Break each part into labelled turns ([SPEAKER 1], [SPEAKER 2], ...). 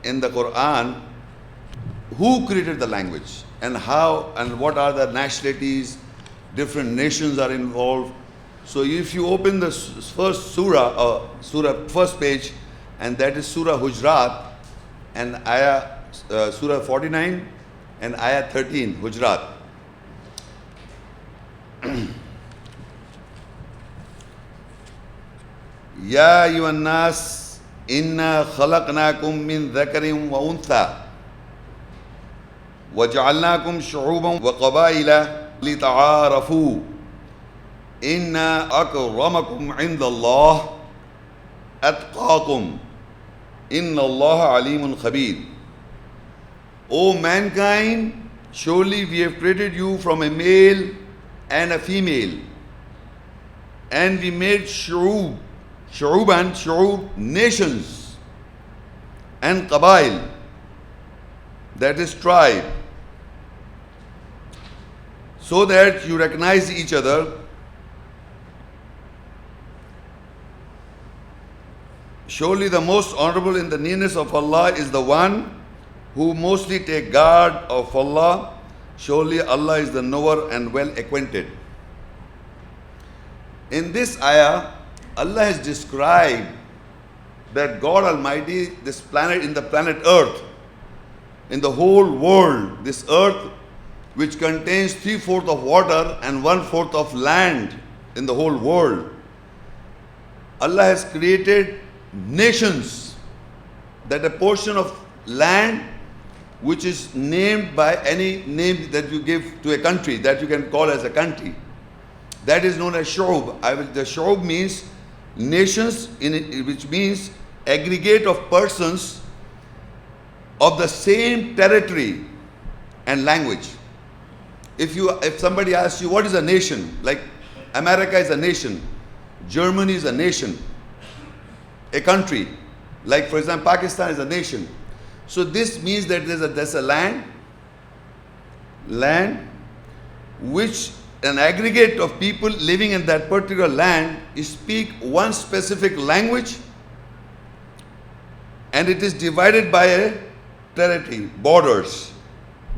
[SPEAKER 1] in the Qur'an who created the language and how and what are the nationalities, different nations are involved. So if you open the first first page, and that is Surah Hujurat and Ayah, Surah 49 and Ayah 13, Hujurat. Ya ayyuhan nas inna khalaqnakum min dhakarin wa untha وَجَعَلْنَاكُمْ شُعُوبًا وَقَبَائِلَ لِتَعَارَفُوا إِنَّ أَكْرَمَكُمْ عِنْدَ اللَّهِ أَتْقَاكُمْ إِنَّ اللَّهَ عَلِيمٌ خَبِيرٌ. O mankind, surely we have created you from a male and a female, and we made shu'ub, nations, and qabail, that is tribe, so that you recognize each other. Surely the most honorable in the nearness of Allah is the one who mostly take guard of Allah. Surely Allah is the knower and well acquainted. In this ayah, Allah has described that God Almighty, this planet, in the planet Earth, in the whole world, this earth which contains 3/4 of water and 1/4 of land in the whole world, Allah has created nations, that a portion of land which is named by any name that you give to a country, that you can call as a country, that is known as shu'ub. The shu'ub means nations, which means aggregate of persons of the same territory and language. If somebody asks you what is a nation, like America is a nation, Germany is a nation, a country, like for example Pakistan is a nation. So this means that there's a land which an aggregate of people living in that particular land speak one specific language, and it is divided by a territory, borders.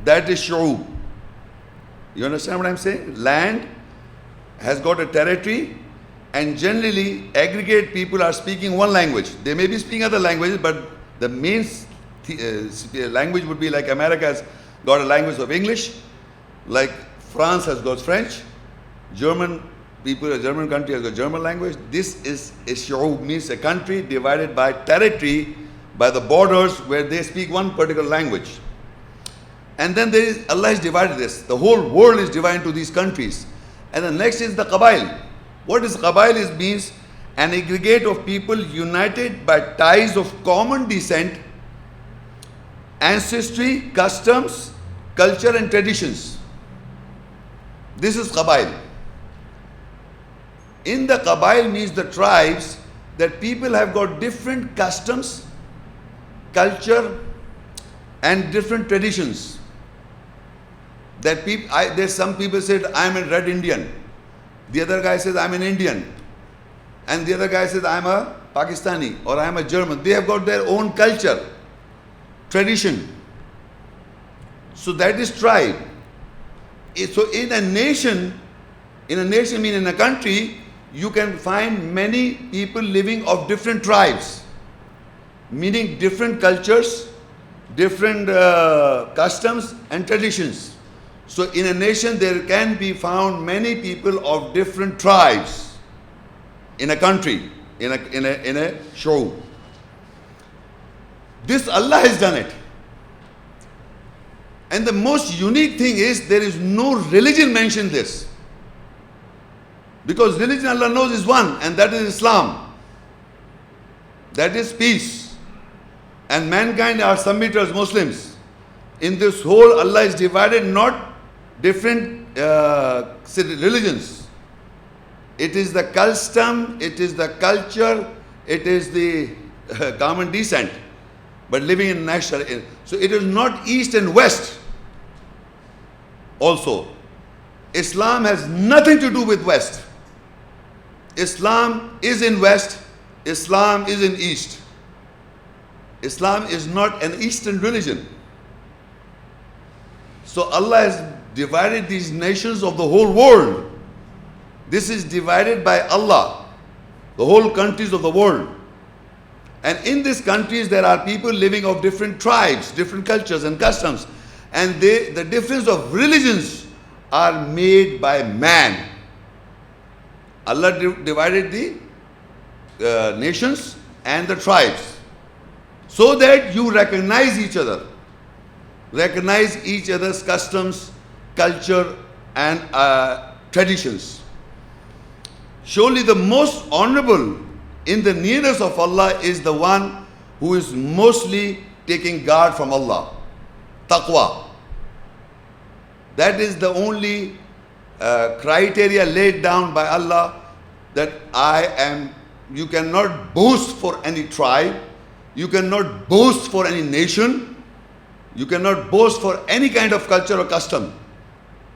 [SPEAKER 1] That is shu'ub. You understand what I'm saying? Land has got a territory, and generally aggregate people are speaking one language. They may be speaking other languages, but the main language would be like America has got a language of English, like France has got French, German country has got German language. This is a shu'ub, means a country divided by territory, by the borders where they speak one particular language. And then Allah has divided this. The whole world is divided into these countries. And the next is the qabail. What is qabail? It means an aggregate of people united by ties of common descent, ancestry, customs, culture and traditions. This is qabail. In the qabail means the tribes, that people have got different customs, culture and different traditions. That there's some people said I'm a red Indian, the other guy says I'm an Indian, and the other guy says I'm a Pakistani or I'm a German. They have got their own culture, tradition. So that is tribe. So in a nation means in a country, you can find many people living of different tribes, meaning different cultures, different customs and traditions. So in a nation there can be found many people of different tribes in a country, in a show. This Allah has done it. And the most unique thing is there is no religion mentioned this. Because religion Allah knows is one, and that is Islam. That is peace. And mankind are submitters, Muslims. In this whole, Allah is divided not different religions. It is the custom, it is the culture, it is the common descent, but living in national. So it is not east and west. Also, Islam has nothing to do with west. Islam is in west, Islam is in east. Islam is not an Eastern religion. So Allah has divided these nations of the whole world. This is divided by Allah, the whole countries of the world. And in these countries there are people living of different tribes, different cultures and customs. And the difference of religions are made by man. Allah divided the nations and the tribes so that you recognize each other. Recognize each other's customs, culture and traditions. Surely the most honorable in the nearness of Allah is the one who is mostly taking guard from Allah. Taqwa. That is the only criteria laid down by Allah, that you cannot boast for any tribe, you cannot boast for any nation, you cannot boast for any kind of culture or custom.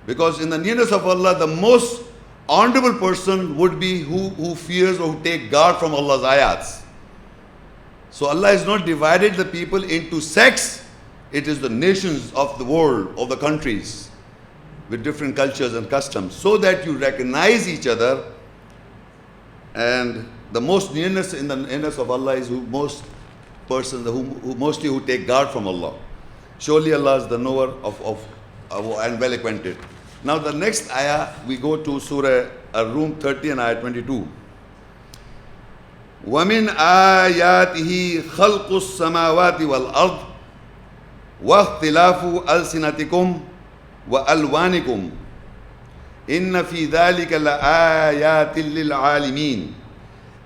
[SPEAKER 1] Because in the nearness of Allah, the most honorable person would be who fears or who take guard from Allah's ayats. So Allah has not divided the people into sects. It is the nations of the world, of the countries, with different cultures and customs, so that you recognize each other. And the most nearness in the nearness of Allah is who mostly take guard from Allah. Surely Allah is the knower and well acquainted. Now the next ayah, we go to Surah Ar-Rooh 30 and ayah 22. وَمِنْ آيَاتِهِ خَلْقُ السَّمَاوَاتِ وَالْأَرْضِ وَاخْتِلَافُ أَلْسِنَتِكُمْ وَأَلْوَانِكُمْ إِنَّ فِي ذَلِكَ لَآيَاتٍ لِلْعَالِمِينَ.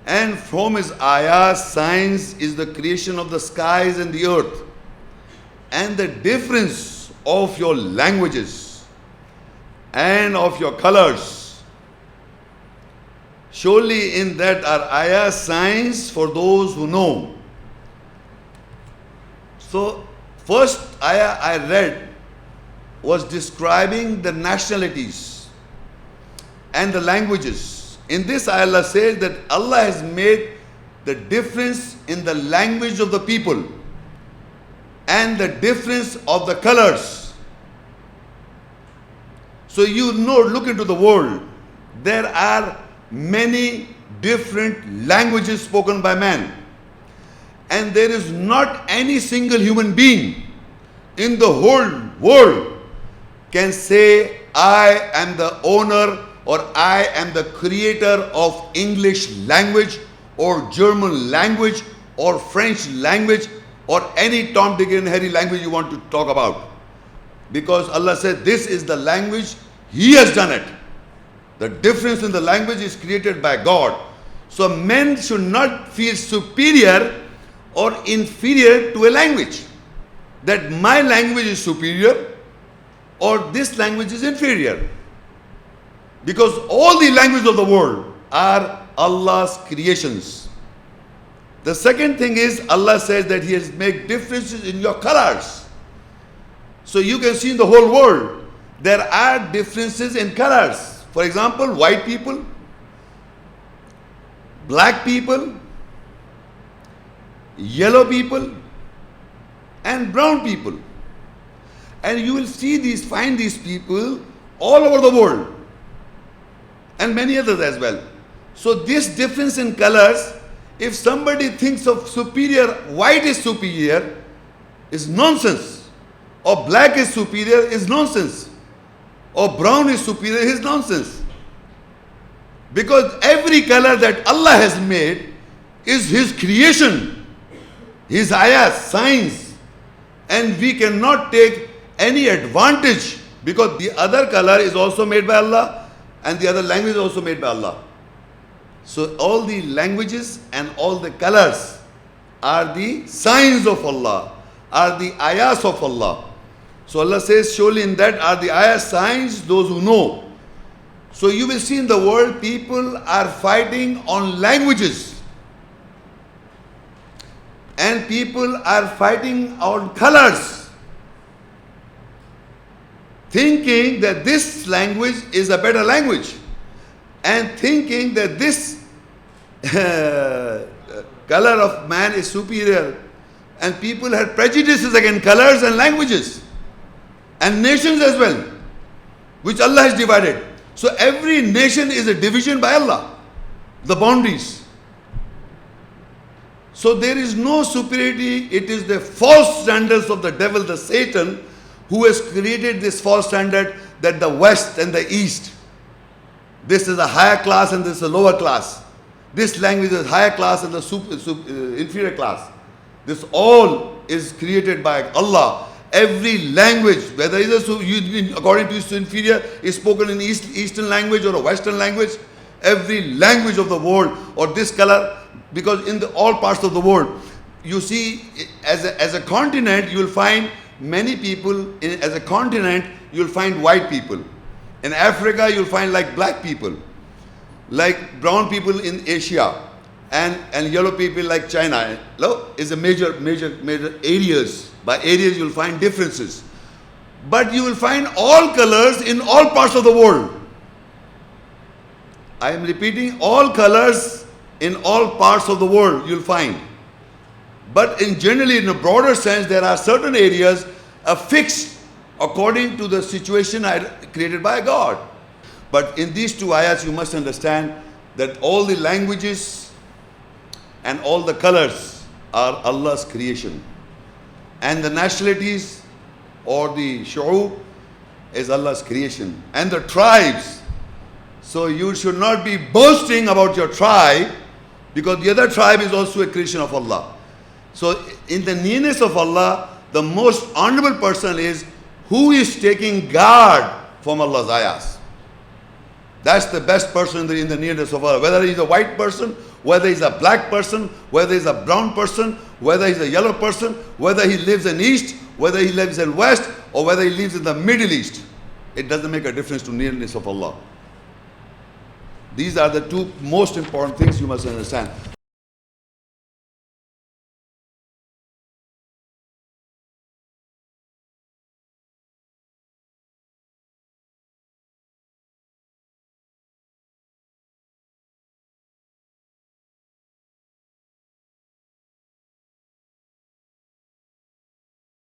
[SPEAKER 1] And from his ayahs, signs is the creation of the skies and the earth, and the difference of your languages and of your colors. Surely in that are ayah signs for those who know. So first ayah I read was describing the nationalities and the languages. In this ayah Allah says that Allah has made the difference in the language of the people and the difference of the colors. So you know, look into the world. There are many different languages spoken by man. And there is not any single human being in the whole world can say, I am the owner or I am the creator of English language or German language or French language or any Tom, Dick and Harry language you want to talk about. Because Allah said, this is the language, He has done it. The difference in the language is created by God. So men should not feel superior or inferior to a language. That my language is superior or this language is inferior. Because all the languages of the world are Allah's creations. The second thing is, Allah says that He has made differences in your colors. So you can see in the whole world, there are differences in colors. For example, white people, black people, yellow people, and brown people. And you will find these people all over the world, and many others as well. So this difference in colors, if somebody thinks of superior, white is superior, is nonsense. Or black is superior is nonsense. Or brown is superior is nonsense. Because every color that Allah has made is His creation, His ayahs, signs. And we cannot take any advantage, because the other color is also made by Allah and the other language is also made by Allah. So all the languages and all the colors are the signs of Allah, are the ayahs of Allah. So Allah says, surely in that are the ayah signs, those who know. So you will see in the world, people are fighting on languages. And people are fighting on colors. Thinking that this language is a better language. And thinking that this color of man is superior. And people had prejudices against colors and languages. And nations as well, which Allah has divided. So every nation is a division by Allah, the boundaries. So there is no superiority. It is the false standards of the devil, the Satan, who has created this false standard that the West and the East, this is a higher class and this is a lower class. This language is higher class and the inferior class. This all is created by Allah. Every language, whether it is according to its inferior, is spoken in Eastern language or a Western language. Every language of the world, or this color, because in all parts of the world, you see, as a continent, you will find many people. As a continent, you will find white people. In Africa, you will find like black people, like brown people in Asia, and yellow people like China. Is a major areas. By areas, you will find differences. But you will find all colors in all parts of the world. I am repeating, all colors in all parts of the world you will find. But generally, in a broader sense, there are certain areas fixed according to the situation created by God. But in these two ayats, you must understand that all the languages and all the colors are Allah's creation. And the nationalities or the shu'ub is Allah's creation. And the tribes. So you should not be boasting about your tribe, because the other tribe is also a creation of Allah. So in the nearness of Allah, the most honorable person is who is taking guard from Allah's ayahs. That's the best person in the nearness of Allah. Whether he's a white person, whether he's a black person, whether he's a brown person, whether he's a yellow person, whether he lives in East, whether he lives in West, or whether he lives in the Middle East. It doesn't make a difference to nearness of Allah. These are the two most important things you must understand.